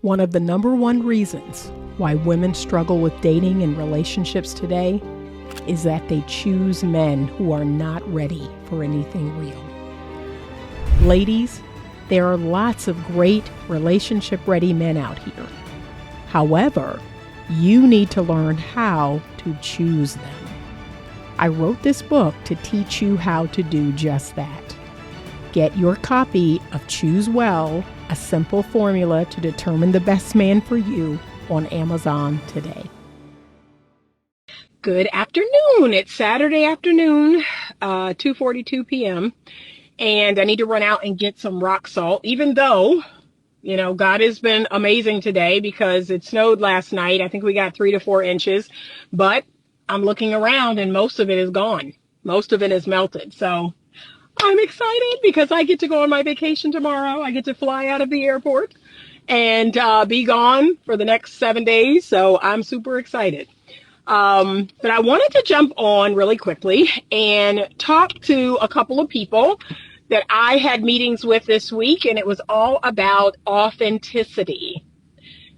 One of the number one reasons why women struggle with dating and relationships today is that they choose men who are not ready for anything real. Ladies, there are lots of great relationship-ready men out here. However, you need to learn how to choose them. I wrote this book to teach you how to do just that. Get your copy of Choose Well, a simple formula to determine the best man for you on Amazon today. Good afternoon. It's Saturday afternoon, 2:42 p.m. And I need to run out and get some rock salt, even though, God has been amazing today because it snowed last night. I think we got 3 to 4 inches, but I'm looking around and most of it is gone. Most of it is melted. So I'm excited because I get to go on my vacation tomorrow. I get to fly out of the airport and be gone for the next 7 days. So I'm super excited. But I wanted to jump on really quickly and talk to a couple of people that I had meetings with this week, and it was all about authenticity.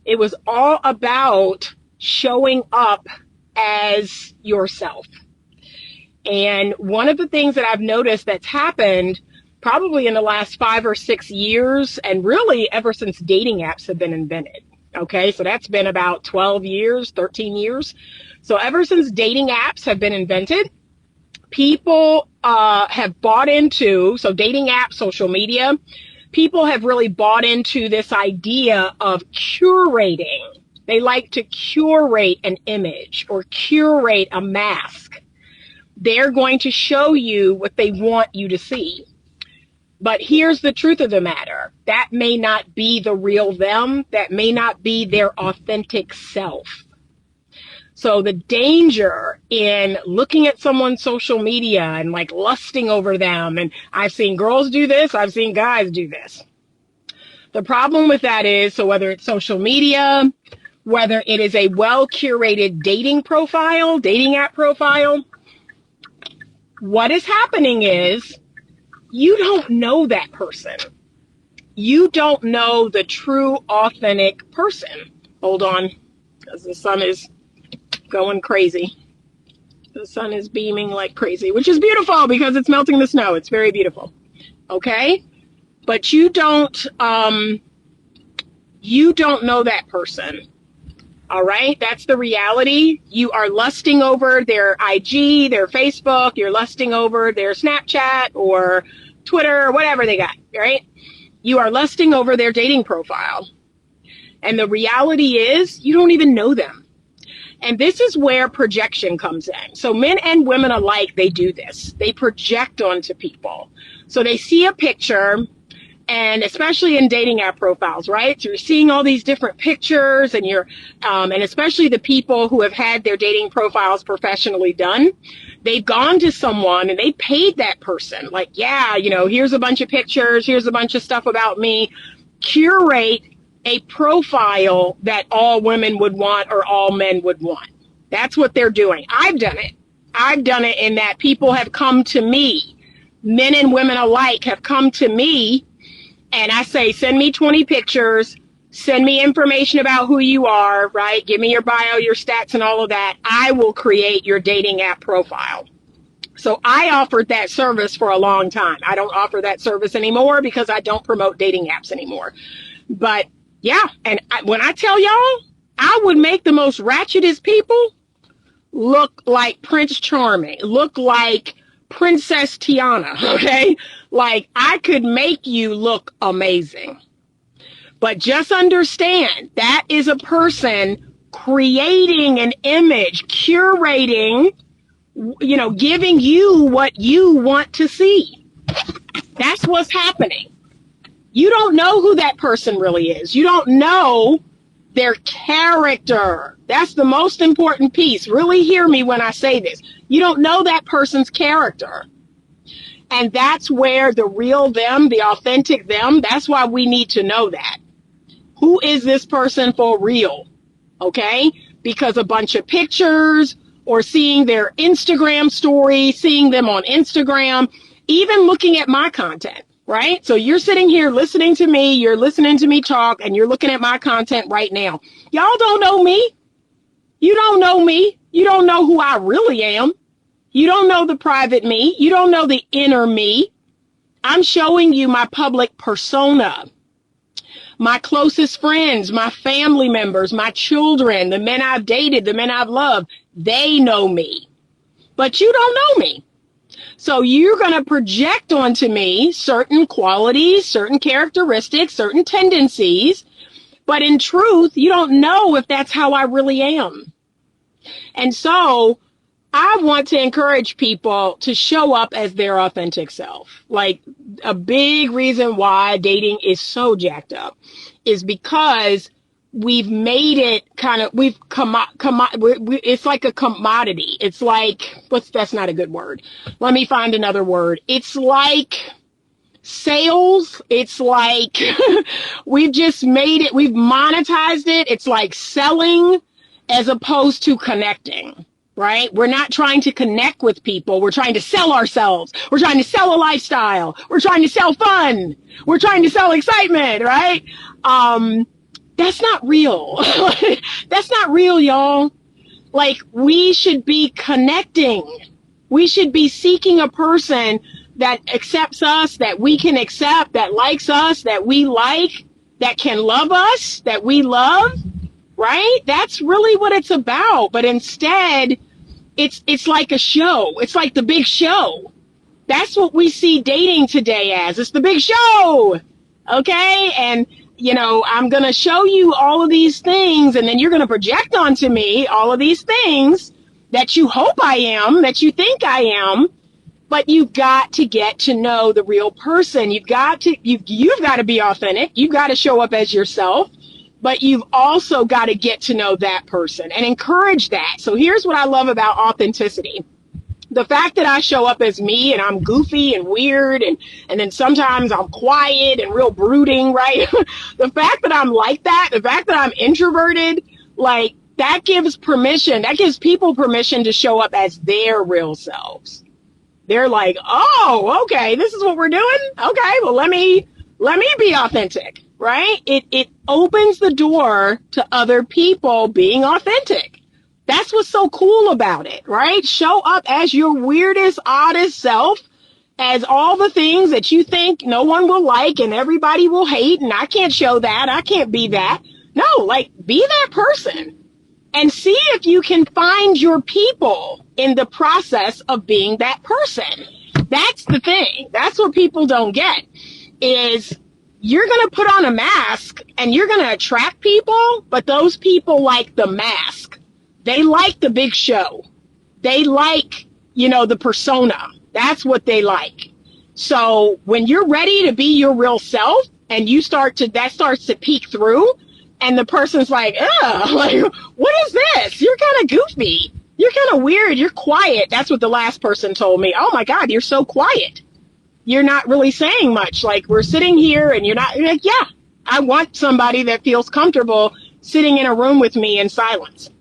It was all about showing up as yourself. And one of the things that I've noticed that's happened probably in the last 5 or 6 years, and really ever since dating apps have been invented. Okay, so that's been about 12 years, 13 years. So ever since dating apps have been invented, people have bought into, so dating apps, social media, people have really bought into this idea of curating. They like to curate an image or curate a mask. They're going to show you what they want you to see. But here's the truth of the matter. That may not be the real them. That may not be their authentic self. So the danger in looking at someone's social media and like lusting over them, and I've seen girls do this, I've seen guys do this. The problem with that is, so whether it's social media, whether it is a well-curated dating profile, dating app profile, what is happening is you don't know that person. You don't know the true, authentic person. Hold on, because the sun is going crazy. The sun is beaming like crazy, which is beautiful because it's melting the snow. It's very beautiful. Okay? But you don't know that person. All right? That's the reality. You are lusting over their IG, their Facebook. You're lusting over their Snapchat or Twitter or whatever they got, right? You are lusting over their dating profile. And the reality is you don't even know them. And this is where projection comes in. So men and women alike, they do this. They project onto people. So they see a picture, and especially in dating app profiles, right? So you're seeing all these different pictures, and and especially the people who have had their dating profiles professionally done, they've gone to someone and they paid that person. Like, yeah, here's a bunch of pictures, here's a bunch of stuff about me. Curate a profile that all women would want or all men would want. That's what they're doing. I've done it. I've done it in that people have come to me. Men and women alike have come to me, and I say, send me 20 pictures, send me information about who you are, right? Give me your bio, your stats, and all of that. I will create your dating app profile. So I offered that service for a long time. I don't offer that service anymore because I don't promote dating apps anymore. But yeah, and when I tell y'all, I would make the most ratchetest people look like Prince Charming, look like Princess Tiana, okay? Like, I could make you look amazing. But just understand, that is a person creating an image, curating, giving you what you want to see. That's what's happening. You don't know who that person really is. You don't know their character. That's the most important piece. Really hear me when I say this. You don't know that person's character. And that's where the real them, the authentic them, that's why we need to know that. Who is this person for real? Okay? Because a bunch of pictures or seeing their Instagram story, seeing them on Instagram, even looking at my content. right? So you're sitting here listening to me, you're listening to me talk, and you're looking at my content right now. Y'all don't know me. You don't know me. You don't know who I really am. You don't know the private me. You don't know the inner me. I'm showing you my public persona, my closest friends, my family members, my children, the men I've dated, the men I've loved. They know me, but you don't know me. So you're going to project onto me certain qualities, certain characteristics, certain tendencies, but in truth, you don't know if that's how I really am. And so I want to encourage people to show up as their authentic self. Like, a big reason why dating is so jacked up is because we've made it kind of, it's like a commodity. It's like, that's not a good word. Let me find another word. It's like sales. It's like, we've just made it, we've monetized it. It's like selling as opposed to connecting. Right? We're not trying to connect with people. We're trying to sell ourselves. We're trying to sell a lifestyle. We're trying to sell fun. We're trying to sell excitement, right? That's not real. That's not real, y'all. Like, we should be connecting. We should be seeking a person that accepts us, that we can accept, that likes us, that we like, that can love us, that we love. Right? That's really what it's about. But instead, it's like a show. It's like the big show. That's what we see dating today as. It's the big show. Okay? And, I'm going to show you all of these things, and then you're going to project onto me all of these things that you hope I am, that you think I am. But you've got to get to know the real person. You've got to be authentic. You've got to show up as yourself. But you've also got to get to know that person and encourage that. So here's what I love about authenticity. The fact that I show up as me and I'm goofy and weird and then sometimes I'm quiet and real brooding, right? The fact that I'm like that, the fact that I'm introverted, like, that gives people permission to show up as their real selves. They're like, oh, okay, this is what we're doing? Okay, well, let me be authentic. Right? It opens the door to other people being authentic. That's what's so cool about it, right? Show up as your weirdest, oddest self, as all the things that you think no one will like and everybody will hate, and I can't show that, I can't be that. No, like, be that person and see if you can find your people in the process of being that person. That's the thing. That's what people don't get is, you're going to put on a mask and you're going to attract people, but those people like the mask. They like the big show. They like, the persona. That's what they like. So when you're ready to be your real self and that starts to peek through and the person's like, like, what is this? You're kind of goofy. You're kind of weird. You're quiet. That's what the last person told me. Oh my God, you're so quiet. You're not really saying much. Like, we're sitting here and you're like, yeah, I want somebody that feels comfortable sitting in a room with me in silence.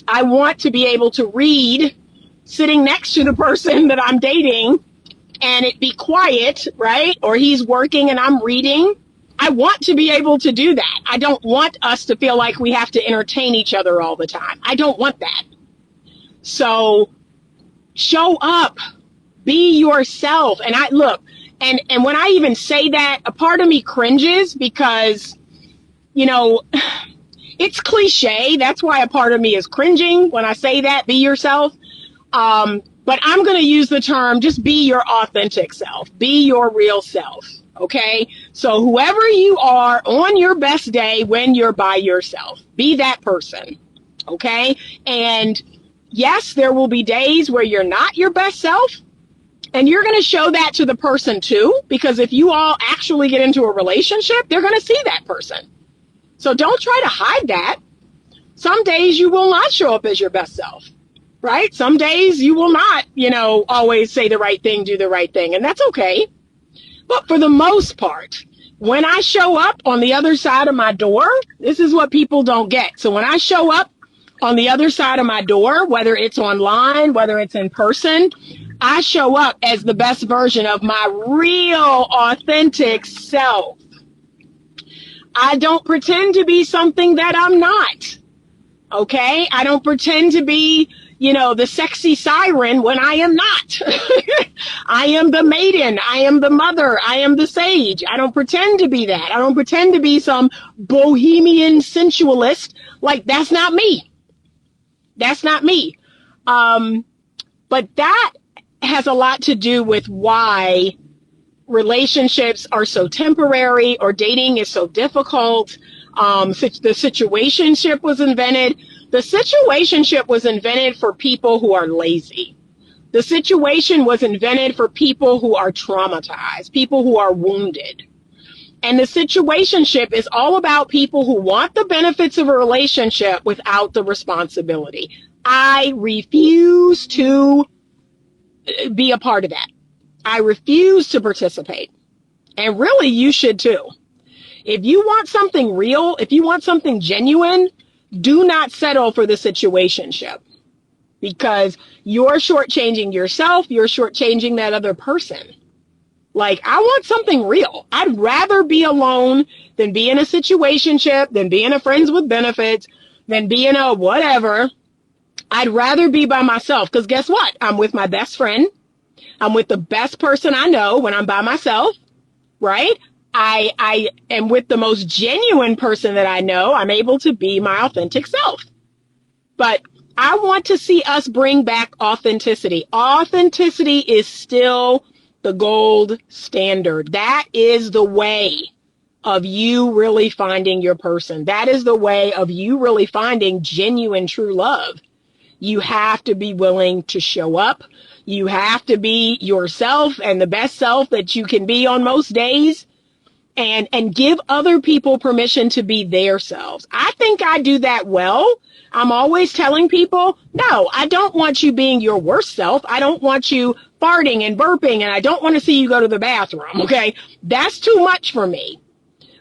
I want to be able to read sitting next to the person that I'm dating and it be quiet, right? Or he's working and I'm reading. I want to be able to do that. I don't want us to feel like we have to entertain each other all the time. I don't want that. So show up. Be yourself. And and when I even say that, a part of me cringes because, it's cliche. That's why a part of me is cringing when I say that, be yourself. But I'm going to use the term, just be your authentic self. Be your real self. Okay? So whoever you are on your best day when you're by yourself, be that person. Okay? And yes, there will be days where you're not your best self. And you're going to show that to the person too, because if you all actually get into a relationship, they're going to see that person. So don't try to hide that. Some days you will not show up as your best self, right? Some days you will not, always say the right thing, do the right thing, and that's okay. But for the most part, when I show up on the other side of my door, this is what people don't get. So when I show up on the other side of my door, whether it's online, whether it's in person, I show up as the best version of my real, authentic self. I don't pretend to be something that I'm not. Okay? I don't pretend to be, the sexy siren when I am not. I am the maiden. I am the mother. I am the sage. I don't pretend to be that. I don't pretend to be some bohemian sensualist. Like, that's not me. That's not me. But that has a lot to do with why relationships are so temporary or dating is so difficult. The situationship was invented. The situationship was invented for people who are lazy. The situation was invented for people who are traumatized, people who are wounded. And the situationship is all about people who want the benefits of a relationship without the responsibility. I refuse to be a part of that. I refuse to participate. And really, you should too. If you want something real, if you want something genuine, do not settle for the situationship, because you're shortchanging yourself. You're shortchanging that other person. Like, I want something real. I'd rather be alone than be in a situationship, than be in a friends with benefits, than be in a whatever. I'd rather be by myself, because guess what? I'm with my best friend. I'm with the best person I know when I'm by myself, right? I am with the most genuine person that I know. I'm able to be my authentic self. But I want to see us bring back authenticity. Authenticity is still the gold standard. That is the way of you really finding your person. That is the way of you really finding genuine, true love. You have to be willing to show up. You have to be yourself and the best self that you can be on most days, and give other people permission to be their selves. I think I do that well. I'm always telling people, no, I don't want you being your worst self. I don't want you farting and burping, and I don't want to see you go to the bathroom. Okay. That's too much for me.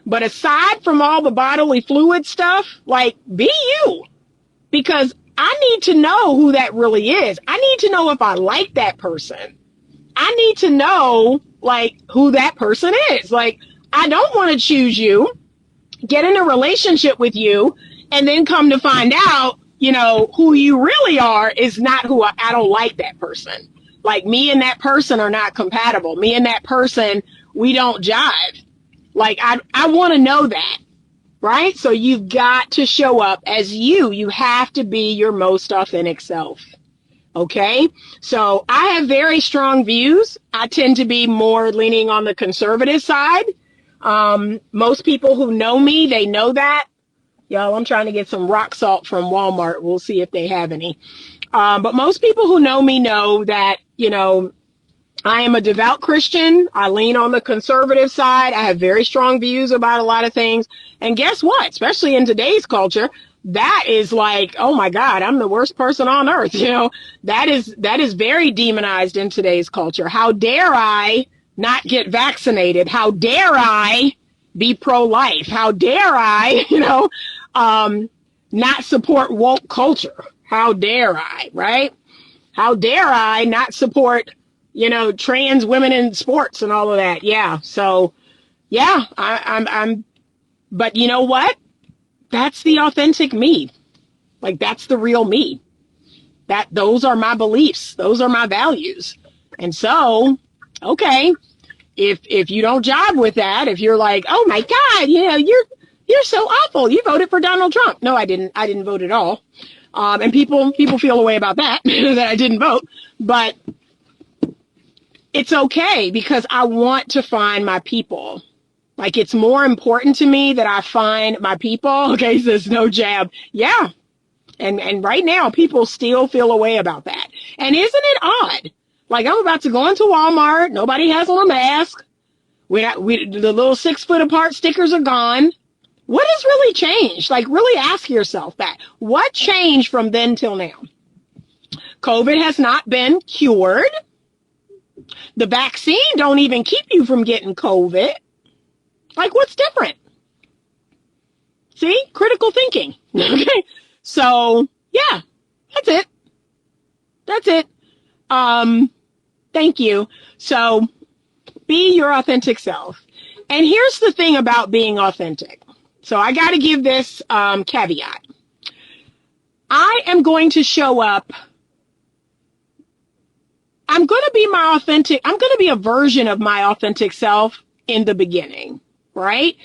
But aside from all the bodily fluid stuff, like, be you, because I need to know who that really is. I need to know if I like that person. I need to know, like, who that person is. Like, I don't want to choose you, get in a relationship with you, and then come to find out, who you really are is not who I don't like that person. Like, me and that person are not compatible. Me and that person, we don't jive. Like, I want to know that. Right? So you've got to show up as you. You have to be your most authentic self. Okay? So I have very strong views. I tend to be more leaning on the conservative side. Most people who know me, they know that. Y'all, I'm trying to get some rock salt from Walmart. We'll see if they have any. But most people who know me know that, I am a devout Christian. I lean on the conservative side. I have very strong views about a lot of things. And guess what? Especially in today's culture, that is like, oh my God, I'm the worst person on earth. That is very demonized in today's culture. How dare I not get vaccinated? How dare I be pro-life? How dare I, not support woke culture? How dare I, right? How dare I not support trans women in sports and all of that. Yeah. So yeah, I'm, but you know what? That's the authentic me. Like, that's the real me. Those are my beliefs. Those are my values. And so, okay, if you don't jive with that, if you're like, oh my God, you're so awful. You voted for Donald Trump. No, I didn't. I didn't vote at all. And people feel a way about that, that I didn't vote, but it's okay, because I want to find my people. Like, it's more important to me that I find my people. Okay, says no jab. Yeah. And right now, people still feel a way about that. And isn't it odd? Like, I'm about to go into Walmart. Nobody has on a mask. The little 6 foot apart stickers are gone. What has really changed? Like, really ask yourself that. What changed from then till now? COVID has not been cured. The vaccine don't even keep you from getting COVID. Like, what's different? See? Critical thinking. Okay. So, yeah, that's it. That's it. Thank you. So be your authentic self. And here's the thing about being authentic. So I got to give this caveat. I am going to show up. I'm going to be my authentic. I'm going to be a version of my authentic self in the beginning, right?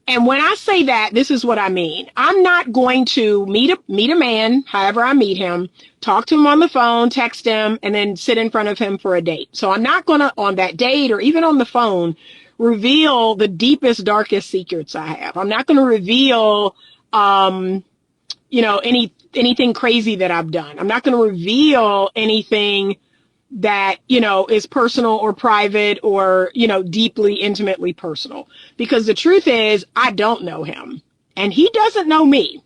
And when I say that, this is what I mean. I'm not going to meet a man, however I meet him, talk to him on the phone, text him, and then sit in front of him for a date. So I'm not going to, on that date or even on the phone, reveal the deepest, darkest secrets I have. I'm not going to reveal, anything crazy that I've done. I'm not going to reveal anything that, is personal or private or, deeply, intimately personal. Because the truth is, I don't know him and he doesn't know me.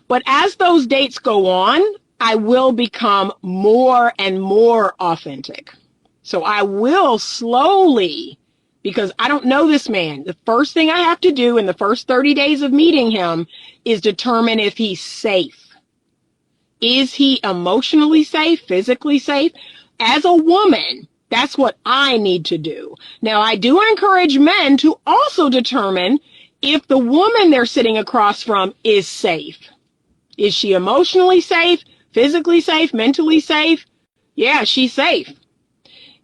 But as those dates go on, I will become more and more authentic. So I will slowly, because I don't know this man. The first thing I have to do in the first 30 days of meeting him is determine if he's safe. Is he emotionally safe, physically safe? As a woman, that's what I need to do. Now, I do encourage men to also determine if the woman they're sitting across from is safe. Is she emotionally safe, physically safe, mentally safe? Yeah, she's safe.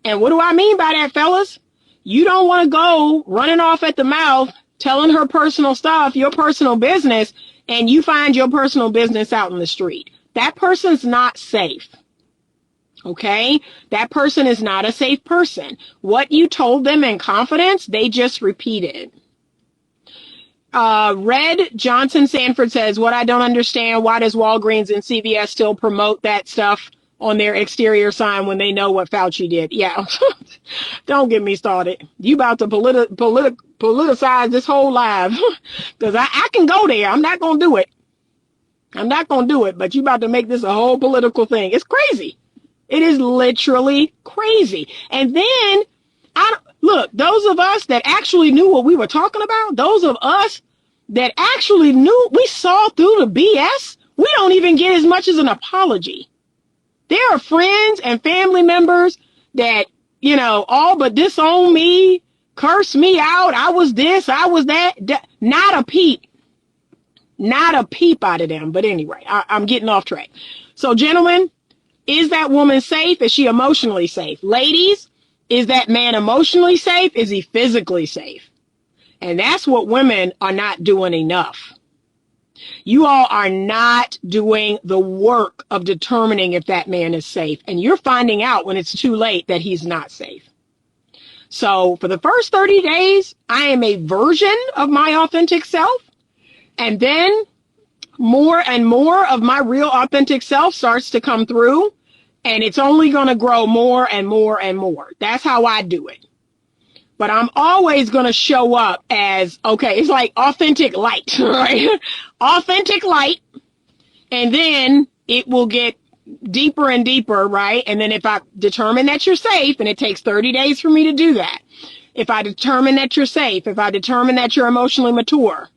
And what do I mean by that, fellas? You don't want to go running off at the mouth, telling her personal stuff, your personal business, and you find your personal business out in the street. That person's not safe. Okay? That person is not a safe person. What you told them in confidence, they just repeated. Red Johnson Sanford says, what I don't understand, why does Walgreens and CVS still promote that stuff on their exterior sign when they know what Fauci did? Yeah. Don't get me started. You about to politicize this whole live. Because I can go there. I'm not going to do it. But you about to make this a whole political thing. It's crazy. It is literally crazy. And then, look, those of us that actually knew what we were talking about, those of us that actually knew, we saw through the BS, we don't even get as much as an apology. There are friends and family members that, all but disown me, curse me out. I was this, I was that. Not a peep out of them. But anyway, I'm getting off track. So gentlemen, is that woman safe? Is she emotionally safe? Ladies, is that man emotionally safe? Is he physically safe? And that's what women are not doing enough. You all are not doing the work of determining if that man is safe. And you're finding out when it's too late that he's not safe. So for the first 30 days, I am a version of my authentic self. And then more and more of my real authentic self starts to come through. And it's only going to grow more and more and more. That's how I do it. But I'm always going to show up as, okay, it's like authentic light, right? Authentic light. And then it will get deeper and deeper, right? And then if I determine that you're safe, and it takes 30 days for me to do that. If I determine that you're safe, if I determine that you're emotionally mature,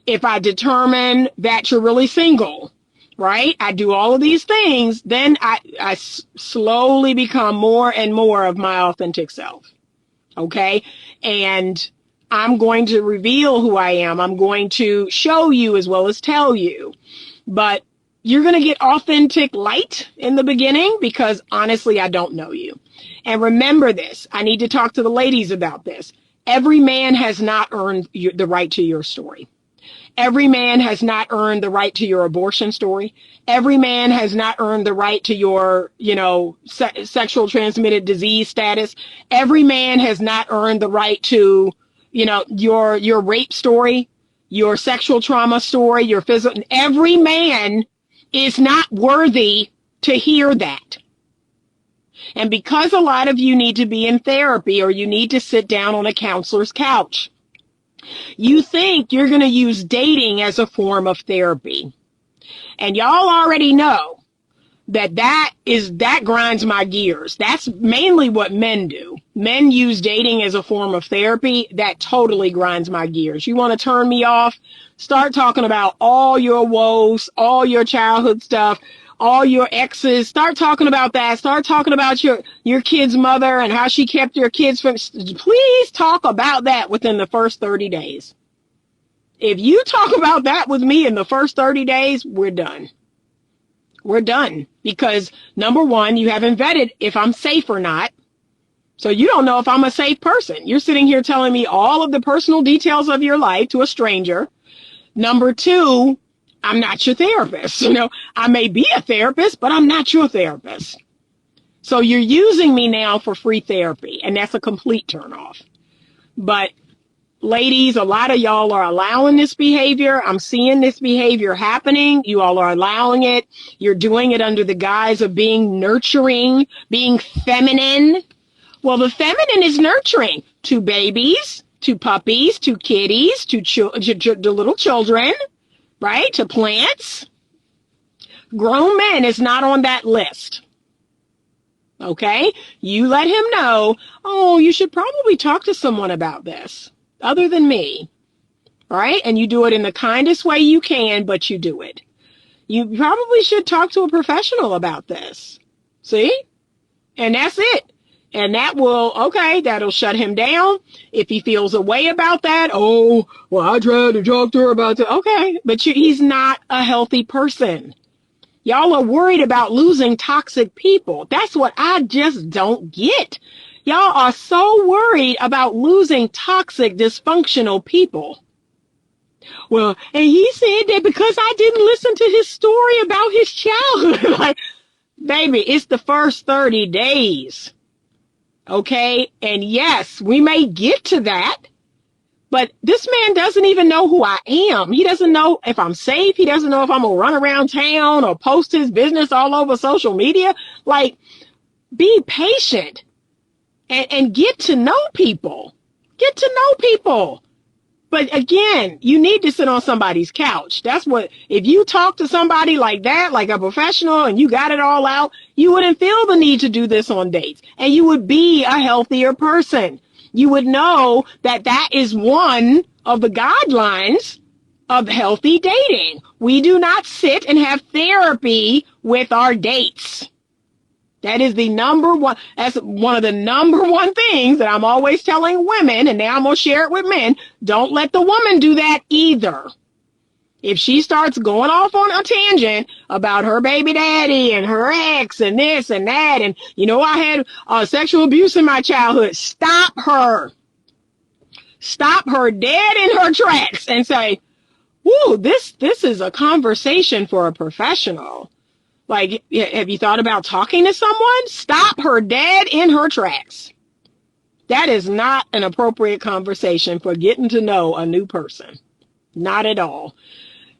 if I determine that you're really single, right? I do all of these things, then I slowly become more and more of my authentic self. Okay. And I'm going to reveal who I am. I'm going to show you as well as tell you, but you're going to get authentic light in the beginning because honestly, I don't know you. And remember this, I need to talk to the ladies about this. Every man has not earned the right to your story. Every man has not earned the right to your abortion story. Every man has not earned the right to your, sexual transmitted disease status. Every man has not earned the right to, your rape story, your sexual trauma story, your physical. Every man is not worthy to hear that. And because a lot of you need to be in therapy or you need to sit down on a counselor's couch, you think you're going to use dating as a form of therapy. And y'all already know that grinds my gears. That's mainly what men do. Men use dating as a form of therapy. That totally grinds my gears. You want to turn me off? Start talking about all your woes, all your childhood stuff, all your exes. Start talking about that. Start talking about your kid's mother and how she kept your kids from. Please talk about that within the first 30 days. If you talk about that with me in the first 30 days, we're done. We're done. Because number one, you haven't vetted if I'm safe or not. So you don't know if I'm a safe person. You're sitting here telling me all of the personal details of your life to a stranger. Number two, I'm not your therapist. I may be a therapist, but I'm not your therapist. So you're using me now for free therapy, and that's a complete turnoff. But ladies, a lot of y'all are allowing this behavior. I'm seeing this behavior happening. You all are allowing it. You're doing it under the guise of being nurturing, being feminine. Well, the feminine is nurturing to babies, to puppies, to kitties, to little children, right? To plants. Grown men is not on that list. Okay? You let him know, oh, you should probably talk to someone about this other than me, right? And you do it in the kindest way you can, but you do it. You probably should talk to a professional about this. See? And that's it. And that'll shut him down. If he feels a way about that, oh, well, I tried to talk to her about that. Okay, but he's not a healthy person. Y'all are worried about losing toxic people. That's what I just don't get. Y'all are so worried about losing toxic, dysfunctional people. Well, and he said that because I didn't listen to his story about his childhood. Like, baby, it's the first 30 days. Okay? And yes, we may get to that, but this man doesn't even know who I am. He doesn't know if I'm safe. He doesn't know if I'm going to run around town or post his business all over social media. Like, be patient and get to know people. Get to know people. But again, you need to sit on somebody's couch. That's what, if you talk to somebody like that, like a professional, and you got it all out, you wouldn't feel the need to do this on dates. And you would be a healthier person. You would know that that is one of the guidelines of healthy dating. We do not sit and have therapy with our dates. That is the number one. That's one of the number one things that I'm always telling women, and now I'm going to share it with men. Don't let the woman do that either. If she starts going off on a tangent about her baby daddy and her ex and this and that, and, I had sexual abuse in my childhood, stop her. Stop her dead in her tracks and say, whoo, this is a conversation for a professional. Like, have you thought about talking to someone? Stop her dead in her tracks. That is not an appropriate conversation for getting to know a new person. Not at all.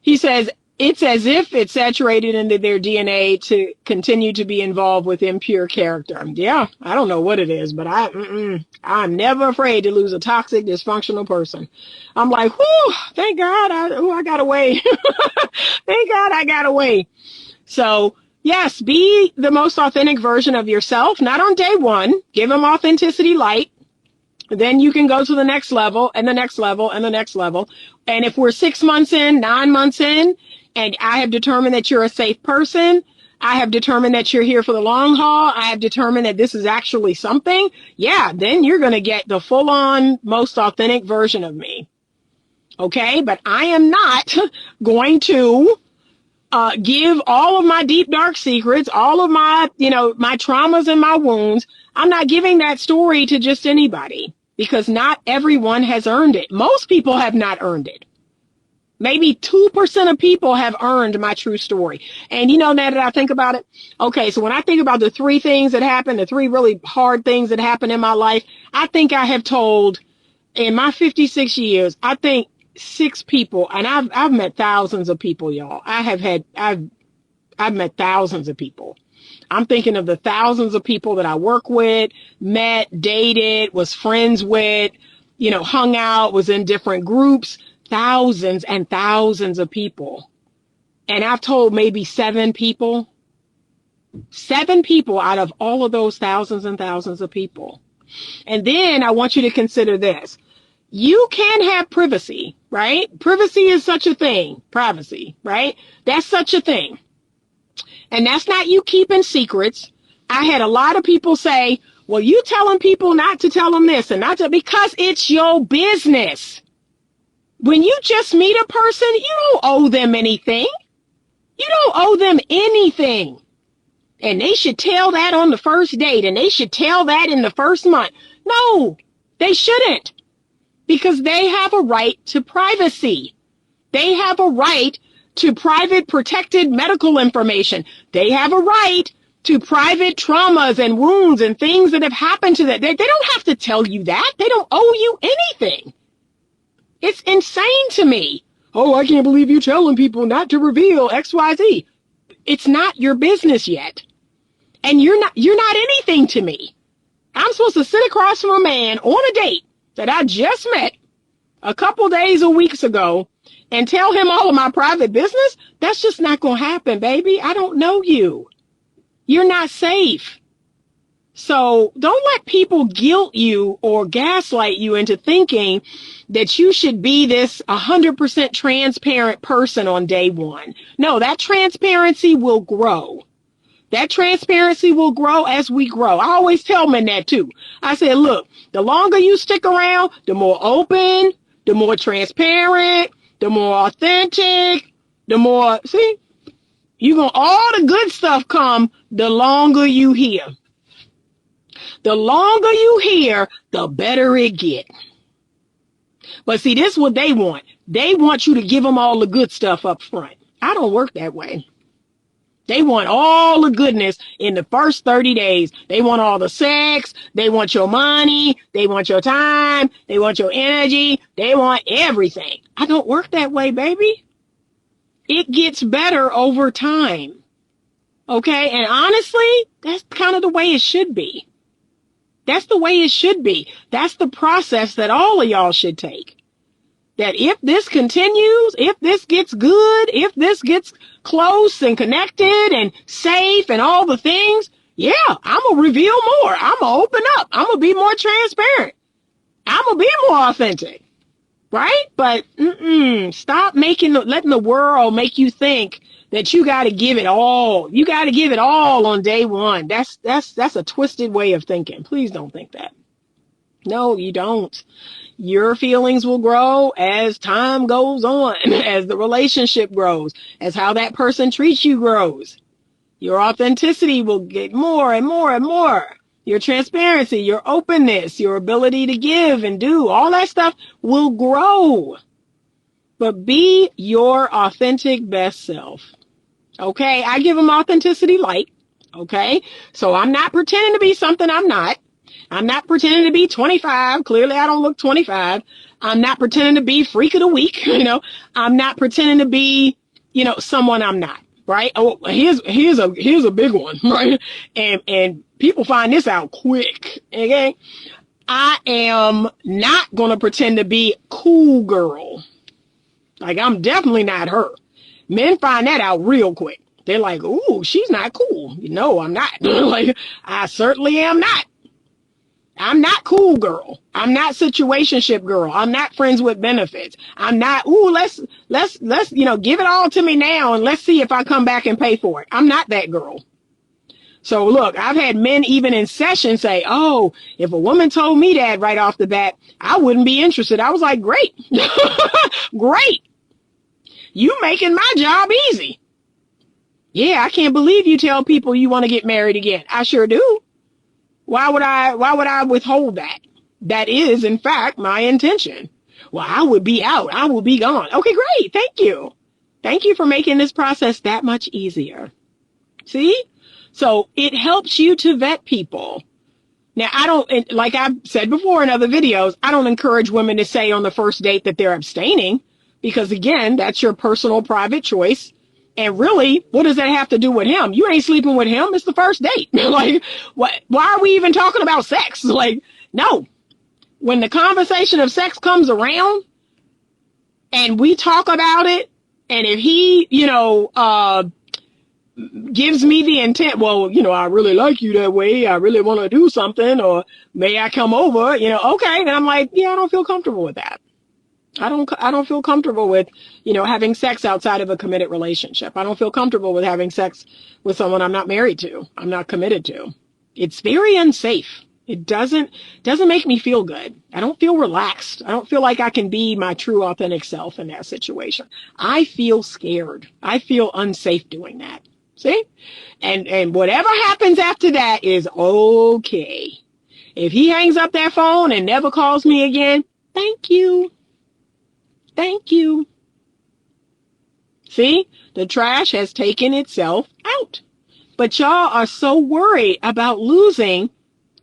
He says, it's as if it's saturated into their DNA to continue to be involved with impure character. Yeah, I don't know what it is, but I'm never afraid to lose a toxic, dysfunctional person. I'm like, whoo, thank God I got away. Thank God I got away. So, yes, be the most authentic version of yourself, not on day one. Give them authenticity light. Then you can go to the next level and the next level and the next level. And if we're 6 months in, 9 months in, and I have determined that you're a safe person, I have determined that you're here for the long haul, I have determined that this is actually something, yeah, then you're going to get the full-on, most authentic version of me. Okay? But I am not going to give all of my deep, dark secrets, all of my, my traumas and my wounds. I'm not giving that story to just anybody because not everyone has earned it. Most people have not earned it. Maybe 2% of people have earned my true story. And now that I think about it, okay, so when I think about the 3 things that happened, the 3 really hard things that happened in my life, I think I have told in my 56 years, I think 6 people, and I've met thousands of people, y'all. I've met thousands of people. I'm thinking of the thousands of people that I work with, met, dated, was friends with, hung out, was in different groups, thousands and thousands of people. And I've told maybe 7 people out of all of those thousands and thousands of people. And then I want you to consider this. You can have privacy, right? Privacy is such a thing. Privacy, right? That's such a thing. And that's not you keeping secrets. I had a lot of people say, well, you telling people not to tell them this and not to, because it's your business. When you just meet a person, you don't owe them anything. You don't owe them anything. And they should tell that on the first date, and they should tell that in the first month. No, they shouldn't, because they have a right to privacy. They have a right to private protected medical information. They have a right to private traumas and wounds and things that have happened to them. They don't have to tell you that. They don't owe you anything. It's insane to me. Oh, I can't believe you telling people not to reveal XYZ. It's not your business yet. And you're not anything to me. I'm supposed to sit across from a man on a date that I just met a couple days or weeks ago and tell him all of my private business? That's just not going to happen, baby. I don't know you. You're not safe. So don't let people guilt you or gaslight you into thinking that you should be this 100% transparent person on day one. No, that transparency will grow. That transparency will grow as we grow. I always tell men that too. I said, look, the longer you stick around, the more open, the more transparent, the more authentic, the more, see, all the good stuff come the longer you hear. The longer you hear, the better it get. But see, this is what they want. They want you to give them all the good stuff up front. I don't work that way. They want all the goodness in the first 30 days. They want all the sex. They want your money. They want your time. They want your energy. They want everything. I don't work that way, baby. It gets better over time. Okay? And honestly, that's kind of the way it should be. That's the way it should be. That's the process that all of y'all should take. That if this continues, if this gets good, if this gets close and connected and safe and all the things, yeah, I'm going to reveal more. I'm going to open up. I'm going to be more transparent. I'm going to be more authentic. Right? But stop letting the world make you think that you got to give it all. You got to give it all on day one. That's a twisted way of thinking. Please don't think that. No, you don't. Your feelings will grow as time goes on, as the relationship grows, as how that person treats you grows. Your authenticity will get more and more and more. Your transparency, your openness, your ability to give and do, all that stuff will grow. But be your authentic best self. Okay? I give them authenticity light. Okay? So I'm not pretending to be something I'm not. I'm not pretending to be 25. Clearly, I don't look 25. I'm not pretending to be freak of the week. I'm not pretending to be, someone I'm not. Right? Oh, here's a big one. Right? And people find this out quick. Okay? I am not going to pretend to be cool girl. Like, I'm definitely not her. Men find that out real quick. They're like, ooh, she's not cool. No, I'm not. Like, I certainly am not. I'm not cool girl. I'm not situationship girl. I'm not friends with benefits. I'm not, ooh, let's, give it all to me now and let's see if I come back and pay for it. I'm not that girl. So look, I've had men even in session say, oh, if a woman told me that right off the bat, I wouldn't be interested. I was like, great. Great. You making my job easy. Yeah, I can't believe you tell people you want to get married again. I sure do. Why would I withhold that? That is, in fact, my intention. Well, I would be out. I will be gone. Okay, great. Thank you. Thank you for making this process that much easier. See? So it helps you to vet people. Now, like I've said before in other videos, I don't encourage women to say on the first date that they're abstaining because, again, that's your personal private choice. And really, what does that have to do with him? You ain't sleeping with him. It's the first date. Like, what? Why are we even talking about sex? Like, no. When the conversation of sex comes around and we talk about it, and if he, gives me the intent, well, I really like you that way. I really want to do something, or may I come over? Okay. And I'm like, yeah, I don't feel comfortable with that. I don't feel comfortable with, having sex outside of a committed relationship. I don't feel comfortable with having sex with someone I'm not married to, I'm not committed to. It's very unsafe. It doesn't make me feel good. I don't feel relaxed. I don't feel like I can be my true authentic self in that situation. I feel scared. I feel unsafe doing that. See? And whatever happens after that is okay. If he hangs up that phone and never calls me again, thank you. Thank you. See? The trash has taken itself out. But y'all are so worried about losing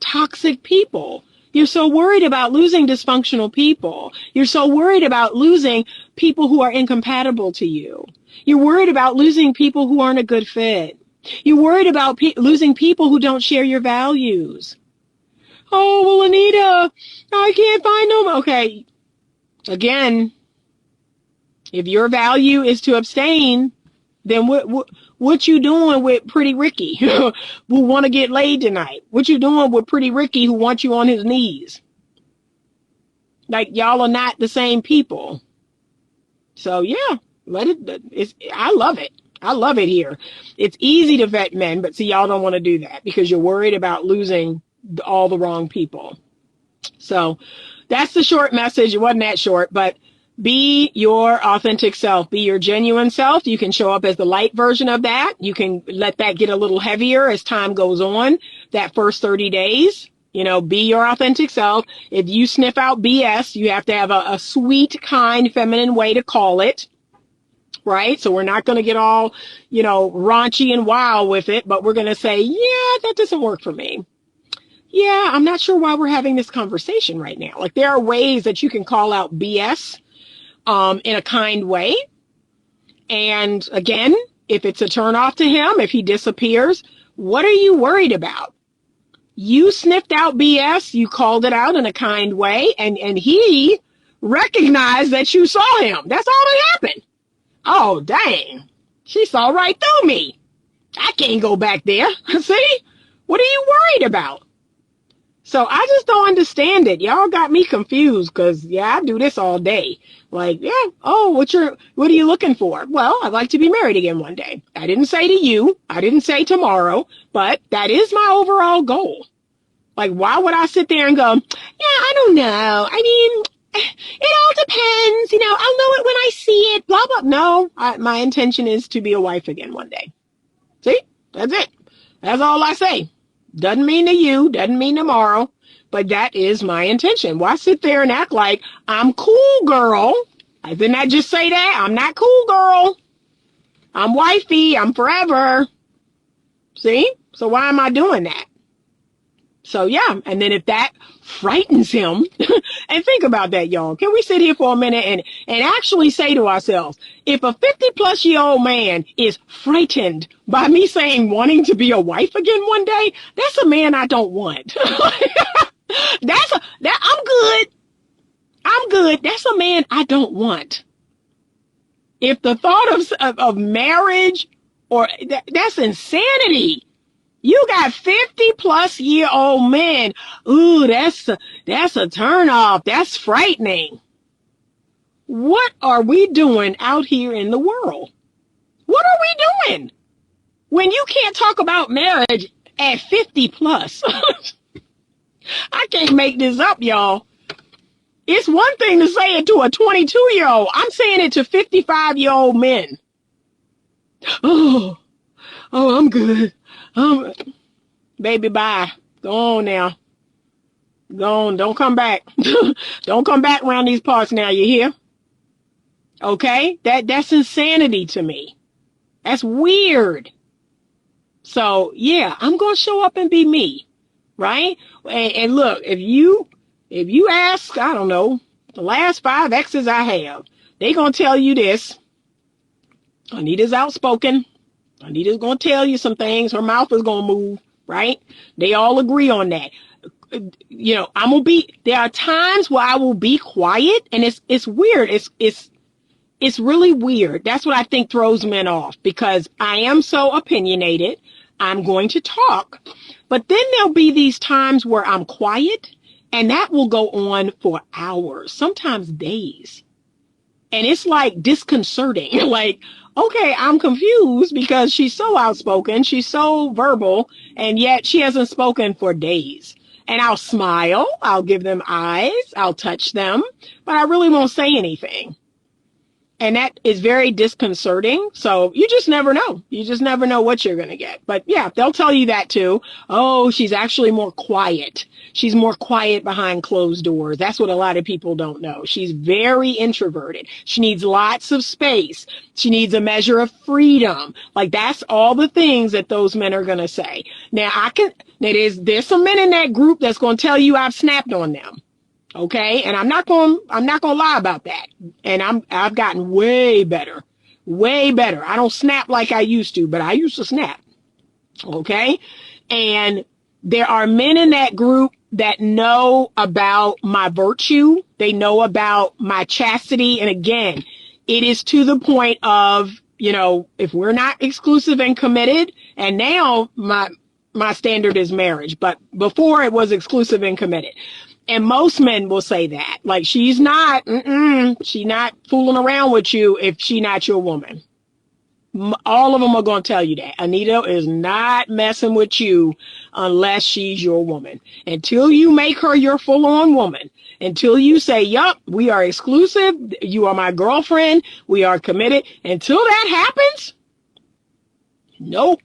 toxic people. You're so worried about losing dysfunctional people. You're so worried about losing people who are incompatible to you. You're worried about losing people who aren't a good fit. You're worried about losing people who don't share your values. Oh, well, Anita, I can't find them. Okay. Again, if your value is to abstain, then what you doing with Pretty Ricky who want to get laid tonight? What you doing with Pretty Ricky who wants you on his knees? Like, y'all are not the same people. So yeah, I love it. I love it here. It's easy to vet men, but see, y'all don't want to do that because you're worried about losing all the wrong people. So that's the short message. It wasn't that short, but be your authentic self. Be your genuine self. You can show up as the light version of that. You can let that get a little heavier as time goes on. That first 30 days, be your authentic self. If you sniff out BS, you have to have a sweet, kind, feminine way to call it. Right? So we're not going to get all, raunchy and wild with it, but we're going to say, yeah, that doesn't work for me. Yeah, I'm not sure why we're having this conversation right now. Like, there are ways that you can call out BS in a kind way. And again, if it's a turn off to him, if he disappears, what are you worried about? You sniffed out BS, you called it out in a kind way, and he recognized that you saw him. That's all that happened. Oh, dang. She saw right through me. I can't go back there. See? What are you worried about? So I just don't understand it. Y'all got me confused because, I do this all day. Like, oh, what are you looking for? Well, I'd like to be married again one day. I didn't say to you. I didn't say tomorrow, but that is my overall goal. Like, why would I sit there and go, I don't know. I mean, it all depends. I'll know it when I see it, blah, blah. No, my intention is to be a wife again one day. See, that's it. That's all I say. Doesn't mean to you, doesn't mean tomorrow, but that is my intention. Why sit there and act like I'm cool, girl? Didn't I just say that? I'm not cool, girl. I'm wifey. I'm forever. See? So why am I doing that? So yeah, and then if that frightens him, and think about that, y'all. Can we sit here for a minute and actually say to ourselves, if a 50-plus-year-old man is frightened by me saying wanting to be a wife again one day, that's a man I don't want. I'm good. I'm good. That's a man I don't want. If the thought of marriage that's insanity. You got 50-plus-year-old men. Ooh, that's a turnoff. That's frightening. What are we doing out here in the world? What are we doing when you can't talk about marriage at 50-plus? I can't make this up, y'all. It's one thing to say it to a 22-year-old. I'm saying it to 55-year-old men. Oh, I'm good. Baby, bye. Go on now. Go on. Don't come back. Don't come back around these parts now. You hear? Okay? That's insanity to me. That's weird. So, yeah, I'm going to show up and be me. Right? And look, if you ask, I don't know, the last 5 exes I have, they going to tell you this. Anita's outspoken. Anita's going to tell you some things. Her mouth is going to move, right? They all agree on that. There are times where I will be quiet, and it's weird. It's really weird. That's what I think throws men off, because I am so opinionated. I'm going to talk, but then there'll be these times where I'm quiet, and that will go on for hours, sometimes days. And it's like disconcerting. Like, okay, I'm confused because she's so outspoken, she's so verbal, and yet she hasn't spoken for days. And I'll smile, I'll give them eyes, I'll touch them, but I really won't say anything. And that is very disconcerting. So you just never know. You just never know what you're going to get. But yeah, they'll tell you that too. Oh, she's actually more quiet. She's more quiet behind closed doors. That's what a lot of people don't know. She's very introverted. She needs lots of space. She needs a measure of freedom. Like, that's all the things that those men are going to say. Now, there's some men in that group that's going to tell you I've snapped on them. Okay. And I'm not going to lie about that. And I've gotten way better. I don't snap like I used to, but I used to snap. Okay. And there are men in that group that know about my virtue. They know about my chastity. And again, it is to the point of, if we're not exclusive and committed, and now my standard is marriage, but before it was exclusive and committed. And most men will say that, like, she's not fooling around with you if she's not your woman. All of them are going to tell you that. Anita is not messing with you unless she's your woman. Until you make her your full-on woman, until you say, yup, we are exclusive, you are my girlfriend, we are committed, until that happens, nope.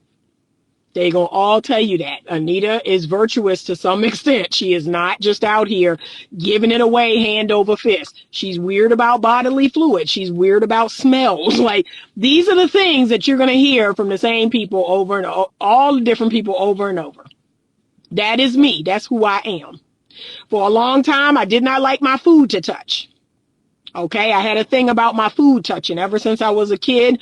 They're going to all tell you that. Anita is virtuous to some extent. She is not just out here giving it away hand over fist. She's weird about bodily fluid. She's weird about smells. Like, these are the things that you're going to hear from the same people over and over, all the different people over and over. That is me. That's who I am. For a long time, I did not like my food to touch. Okay, I had a thing about my food touching. Ever since I was a kid,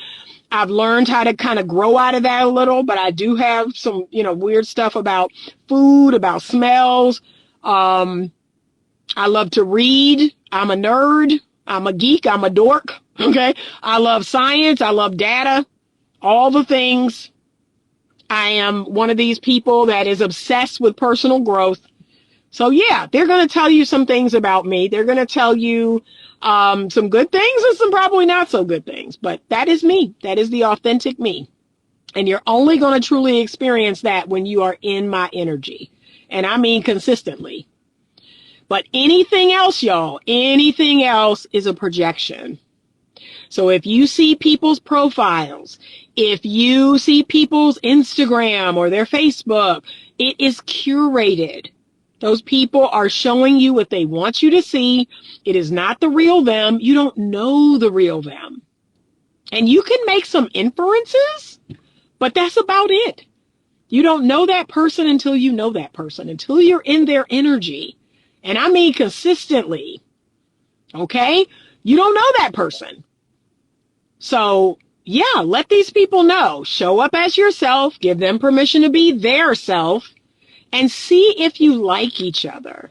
I've learned how to kind of grow out of that a little, but I do have some, weird stuff about food, about smells. I love to read. I'm a nerd. I'm a geek. I'm a dork. Okay. I love science. I love data, all the things. I am one of these people that is obsessed with personal growth. So yeah, they're going to tell you some things about me. They're going to tell you some good things and some probably not so good things. But that is me. That is the authentic me. And you're only going to truly experience that when you are in my energy. And I mean consistently. But anything else, y'all, anything else is a projection. So if you see people's profiles, if you see people's Instagram or their Facebook, it is curated. Those people are showing you what they want you to see. It is not the real them. You don't know the real them. And you can make some inferences, but that's about it. You don't know that person until you know that person, until you're in their energy. And I mean consistently. Okay? You don't know that person. So yeah, let these people know. Show up as yourself. Give them permission to be their self. And see if you like each other.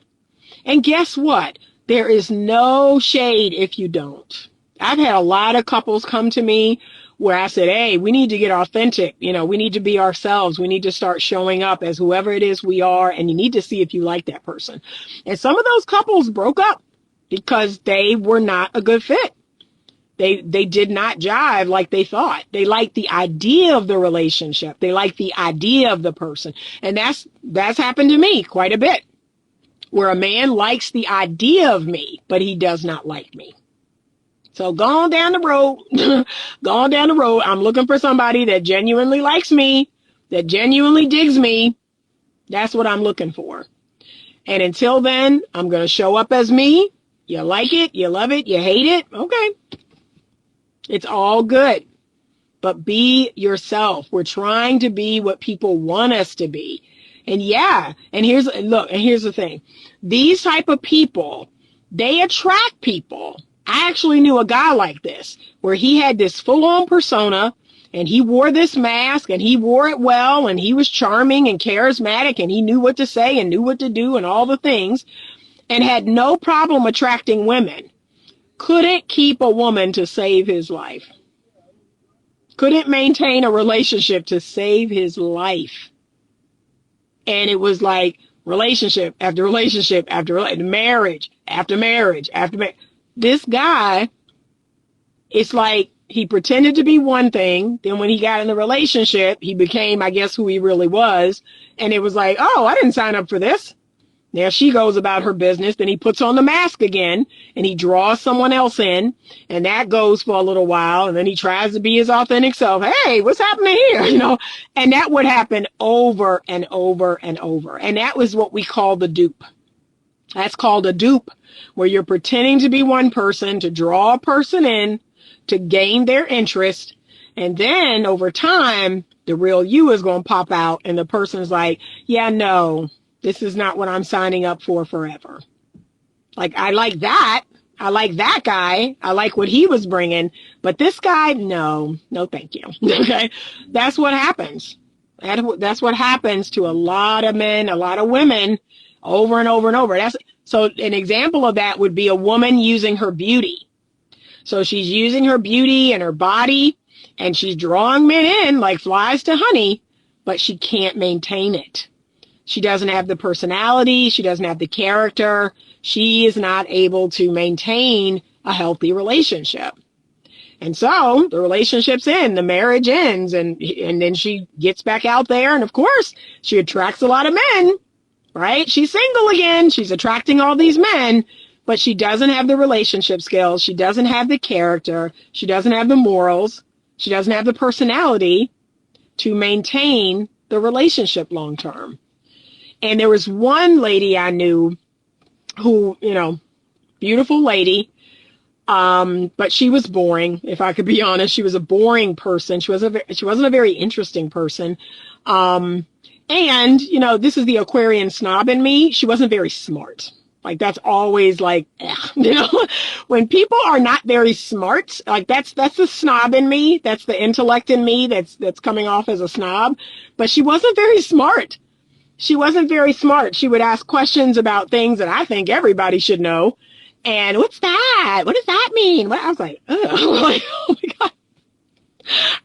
And guess what? There is no shade if you don't. I've had a lot of couples come to me where I said, hey, we need to get authentic. We need to be ourselves. We need to start showing up as whoever it is we are. And you need to see if you like that person. And some of those couples broke up because they were not a good fit. They did not jive like they thought. They liked the idea of the relationship. They liked the idea of the person. And that's happened to me quite a bit, where a man likes the idea of me, but he does not like me. So go on down the road. I'm looking for somebody that genuinely likes me, that genuinely digs me. That's what I'm looking for. And until then, I'm going to show up as me. You like it, you love it, you hate it. Okay. It's all good, but be yourself. We're trying to be what people want us to be. And yeah, and here's the thing. These type of people, they attract people. I actually knew a guy like this, where he had this full-on persona, and he wore this mask, and he wore it well, and he was charming and charismatic, and he knew what to say and knew what to do and all the things, and had no problem attracting women. Couldn't keep a woman to save his life. Couldn't maintain a relationship to save his life. And it was like relationship after relationship after marriage after marriage after marriage. This guy it's like he pretended to be one thing. Then when he got in the relationship, he became, I guess, who he really was. And it was like, oh, I didn't sign up for this. Now she goes about her business. Then he puts on the mask again and he draws someone else in. And that goes for a little while. And then he tries to be his authentic self. Hey, what's happening here? You know, and that would happen over and over and over. And that was what we call the dupe. That's called a dupe, where you're pretending to be one person to draw a person in to gain their interest. And then over time, the real you is going to pop out and the person's like, yeah, no, this is not what I'm signing up for forever. Like, I like that. I like that guy. I like what he was bringing. But this guy, no, thank you. Okay. That's what happens. That's what happens to a lot of men, a lot of women over and over and over. So an example of that would be a woman using her beauty. So she's using her beauty and her body and she's drawing men in like flies to honey, but she can't maintain it. She doesn't have the personality. She doesn't have the character. She is not able to maintain a healthy relationship. And so the relationship's end, the marriage ends, and then she gets back out there. And of course, she attracts a lot of men, right? She's single again. She's attracting all these men, but she doesn't have the relationship skills. She doesn't have the character. She doesn't have the morals. She doesn't have the personality to maintain the relationship long term. And there was one lady I knew who, you know, beautiful lady, but she was boring. If I could be honest, she was a boring person. She wasn't a very interesting person. And, you know, this is the Aquarian snob in me. She wasn't very smart. Like, that's always like, you know, when people are not very smart, like that's the snob in me. That's the intellect in me that's coming off as a snob. But she wasn't very smart. She wasn't very smart. She would ask questions about things that I think everybody should know. And what's that? What does that mean? I was like, ugh. Like, oh my God.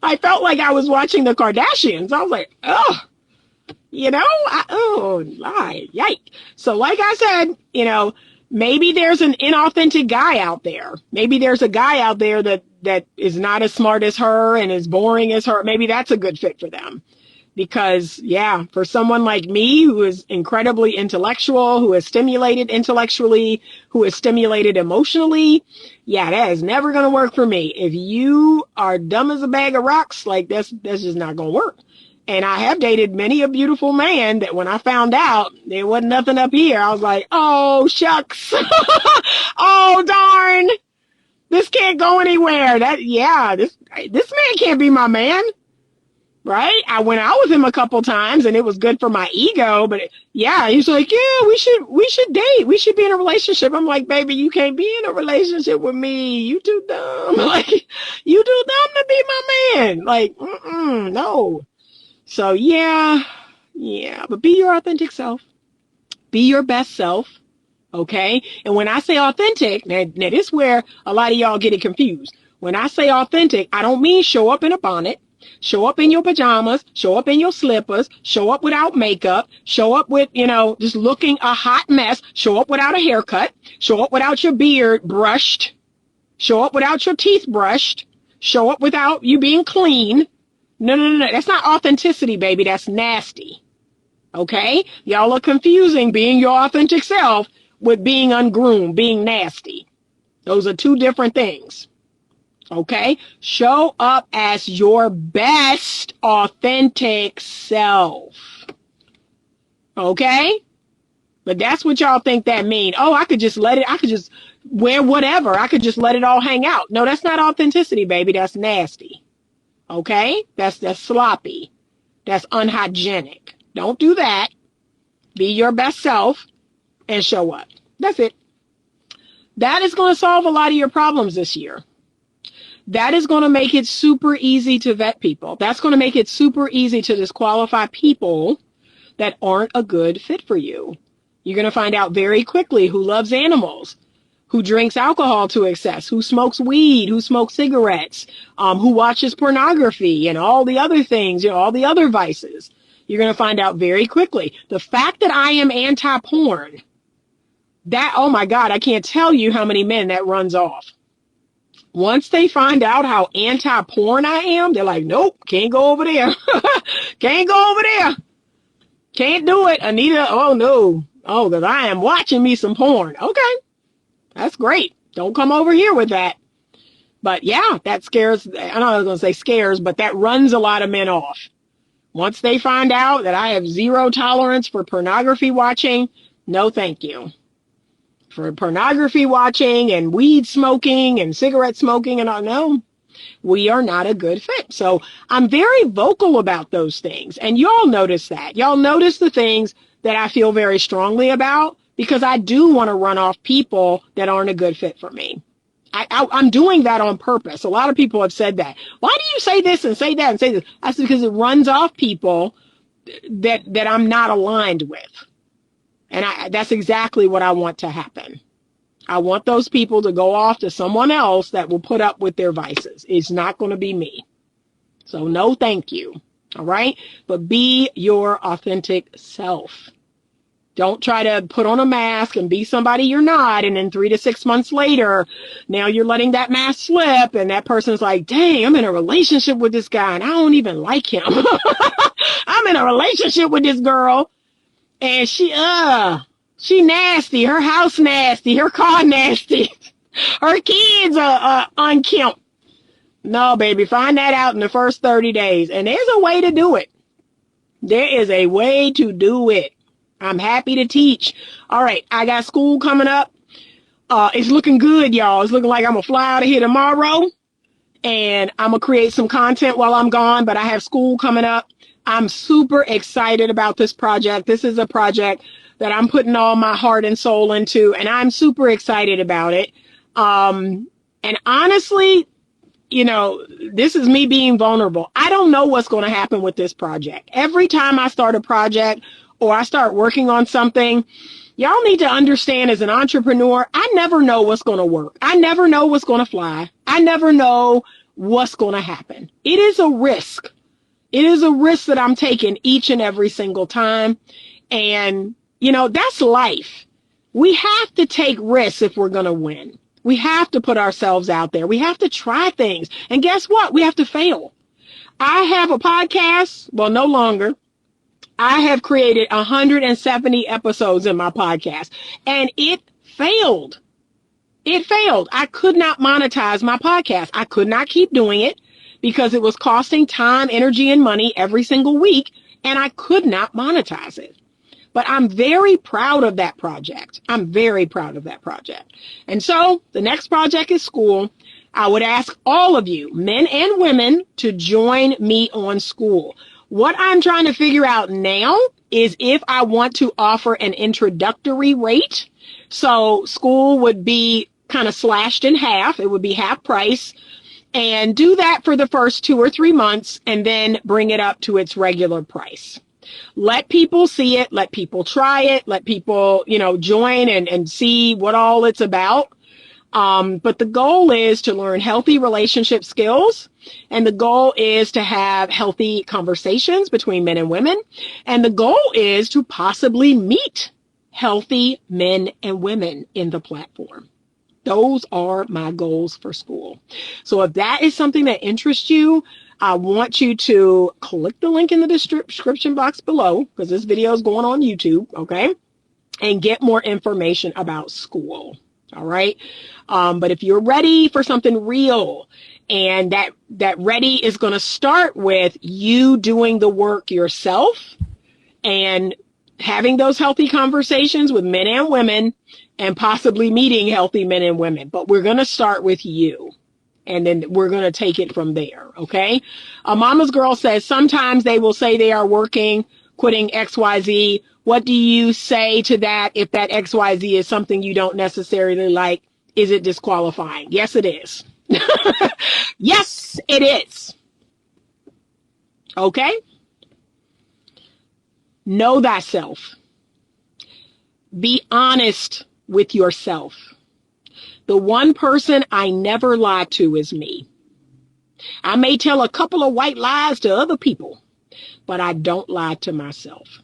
I felt like I was watching the Kardashians. I was like, ugh. You know, yike. So like I said, you know, maybe there's an inauthentic guy out there. Maybe there's a guy out there that is not as smart as her and as boring as her. Maybe that's a good fit for them. Because, yeah, for someone like me who is incredibly intellectual, who is stimulated intellectually, who is stimulated emotionally, yeah, that is never going to work for me. If you are dumb as a bag of rocks, like that's just not going to work. And I have dated many a beautiful man that when I found out there wasn't nothing up here, I was like, oh, shucks. Oh, darn. This can't go anywhere. This man can't be my man. Right? I went out with him a couple times and it was good for my ego, but yeah, he's like, yeah, we should date. We should be in a relationship. I'm like, baby, you can't be in a relationship with me. You too dumb. Like, you too dumb to be my man. Like, no. So yeah, but be your authentic self. Be your best self. Okay. And when I say authentic, now this is where a lot of y'all get it confused. When I say authentic, I don't mean show up in a bonnet. Show up in your pajamas, show up in your slippers, show up without makeup, show up with, you know, just looking a hot mess, show up without a haircut, show up without your beard brushed, show up without your teeth brushed, show up without you being clean. No. That's not authenticity, baby. That's nasty. Okay? Y'all are confusing being your authentic self with being ungroomed, being nasty. Those are two different things. Okay? Show up as your best authentic self. Okay? But that's what y'all think that mean. Oh, I could just wear whatever. I could just let it all hang out. No, that's not authenticity, baby. That's nasty. Okay? That's sloppy. That's unhygienic. Don't do that. Be your best self and show up. That's it. That is going to solve a lot of your problems this year. That is going to make it super easy to vet people. That's going to make it super easy to disqualify people that aren't a good fit for you. You're going to find out very quickly who loves animals, who drinks alcohol to excess, who smokes weed, who smokes cigarettes, who watches pornography and all the other things, you know, all the other vices. You're going to find out very quickly. The fact that I am anti-porn, oh my God, I can't tell you how many men that runs off. Once they find out how anti-porn I am, they're like, nope, can't go over there. Can't go over there. Can't do it. Anita, oh no. Oh, because I am watching me some porn. Okay, that's great. Don't come over here with that. But yeah, that scares, I know I was going to say scares, but that runs a lot of men off. Once they find out that I have zero tolerance for pornography watching, no thank you. For pornography watching and weed smoking and cigarette smoking and all, no, we are not a good fit. So I'm very vocal about those things. And y'all notice that. Y'all notice the things that I feel very strongly about because I do want to run off people that aren't a good fit for me. I'm doing that on purpose. A lot of people have said that. Why do you say this and say that and say this? That's because it runs off people that I'm not aligned with. And that's exactly what I want to happen. I want those people to go off to someone else that will put up with their vices. It's not going to be me. So no, thank you. All right. But be your authentic self. Don't try to put on a mask and be somebody you're not. And then 3 to 6 months later, now you're letting that mask slip. And that person's like, dang, I'm in a relationship with this guy and I don't even like him. I'm in a relationship with this girl and she nasty. Her house nasty. Her car nasty. Her kids are unkempt. No, baby, find that out in the first 30 days. And there's a way to do it. There is a way to do it. I'm happy to teach. All right, I got school coming up. It's looking good, y'all. It's looking like I'm going to fly out of here tomorrow. And I'm going to create some content while I'm gone. But I have school coming up. I'm super excited about this project. This is a project that I'm putting all my heart and soul into. And I'm super excited about it. And honestly, you know, this is me being vulnerable. I don't know what's going to happen with this project. Every time I start a project or I start working on something, y'all need to understand as an entrepreneur, I never know what's going to work. I never know what's going to fly. I never know what's going to happen. It is a risk. It is a risk that I'm taking each and every single time. And, you know, that's life. We have to take risks if we're going to win. We have to put ourselves out there. We have to try things. And guess what? We have to fail. I have a podcast. Well, no longer. I have created 170 episodes in my podcast and it failed. It failed. I could not monetize my podcast. I could not keep doing it because it was costing time, energy, and money every single week. And I could not monetize it. But I'm very proud of that project. I'm very proud of that project. And so the next project is school. I would ask all of you, men and women, to join me on school. What I'm trying to figure out now is if I want to offer an introductory rate. So school would be kind of slashed in half. It would be half price. And do that for the first 2 or 3 months and then bring it up to its regular price. Let people see it. Let people try it. Let people, you know, join and see what all it's about. But the goal is to learn healthy relationship skills. And the goal is to have healthy conversations between men and women. And the goal is to possibly meet healthy men and women in the platform. Those are my goals for school. So if that is something that interests you, I want you to click the link in the description box below because this video is going on YouTube, okay? And get more information about school, all right? But if you're ready for something real, and that ready is going to start with you doing the work yourself and having those healthy conversations with men and women and possibly meeting healthy men and women. But we're going to start with you. And then we're going to take it from there, okay? A mama's girl says sometimes they will say they are working, quitting XYZ. What do you say to that if that XYZ is something you don't necessarily like? Is it disqualifying? Yes, it is. Yes, it is. Okay? Know thyself. Be honest with yourself. The one person I never lie to is me. I may tell a couple of white lies to other people, but I don't lie to myself.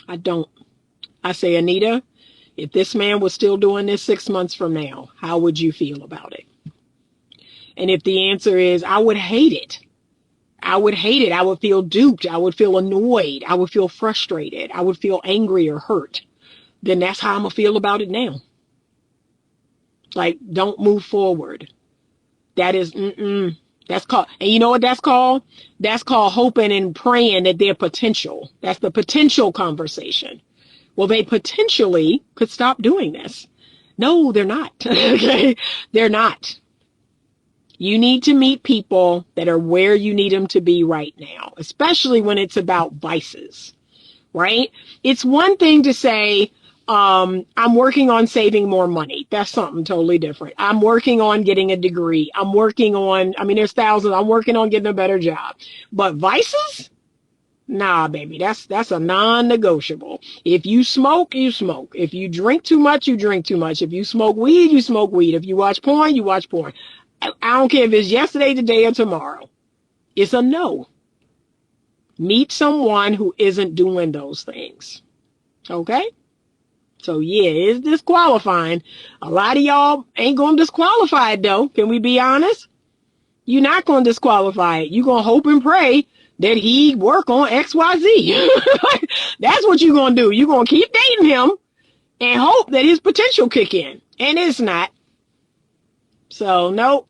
I don't. I say, Anita, if this man was still doing this 6 months from now, how would you feel about it? And if the answer is, I would hate it. I would hate it. I would feel duped. I would feel annoyed. I would feel frustrated. I would feel angry or hurt. Then that's how I'm going to feel about it now. Like, don't move forward. That is, that's called, and you know what that's called? That's called hoping and praying that they're potential. That's the potential conversation. Well, they potentially could stop doing this. No, they're not. Okay? They're not. You need to meet people that are where you need them to be right now, especially when it's about vices, right? It's one thing to say, I'm working on saving more money. That's something totally different. I'm working on getting a degree. I'm working on, there's thousands. I'm working on getting a better job. But vices? Nah, baby, that's a non-negotiable. If you smoke, you smoke. If you drink too much, you drink too much. If you smoke weed, you smoke weed. If you watch porn, you watch porn. I don't care if it's yesterday, today, or tomorrow. It's a no. Meet someone who isn't doing those things. Okay? So yeah, it's disqualifying. A lot of y'all ain't gonna disqualify it though. Can we be honest? You're not gonna disqualify it. You're gonna hope and pray that he work on XYZ. That's what you're gonna do. You're gonna keep dating him and hope that his potential kick in. And it's not. So nope.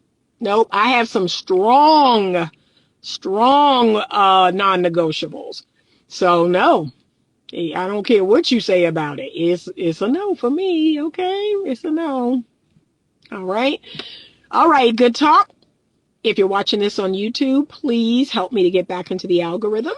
I have some strong non-negotiables. So no. I don't care what you say about it. It's a no for me, okay? It's a no. All right. Good talk. If you're watching this on YouTube, please help me to get back into the algorithm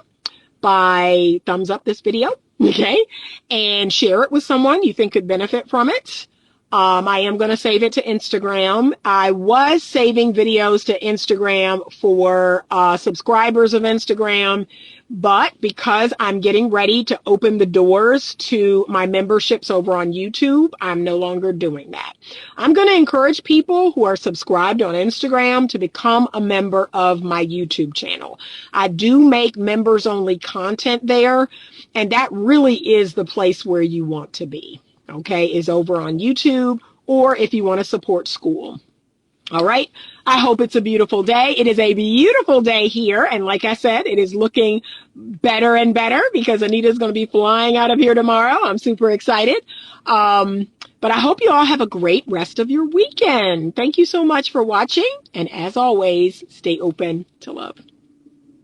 by thumbs up this video, okay? And share it with someone you think could benefit from it. I am going to save it to Instagram. I was saving videos to Instagram for subscribers of Instagram, but because I'm getting ready to open the doors to my memberships over on YouTube, I'm no longer doing that. I'm going to encourage people who are subscribed on Instagram to become a member of my YouTube channel. I do make members only content there, and that really is the place where you want to be. Okay, is over on YouTube, or if you want to support school. All right. I hope it's a beautiful day. It is a beautiful day here. And like I said, it is looking better and better because Anita's going to be flying out of here tomorrow. I'm super excited. But I hope you all have a great rest of your weekend. Thank you so much for watching. And as always, stay open to love.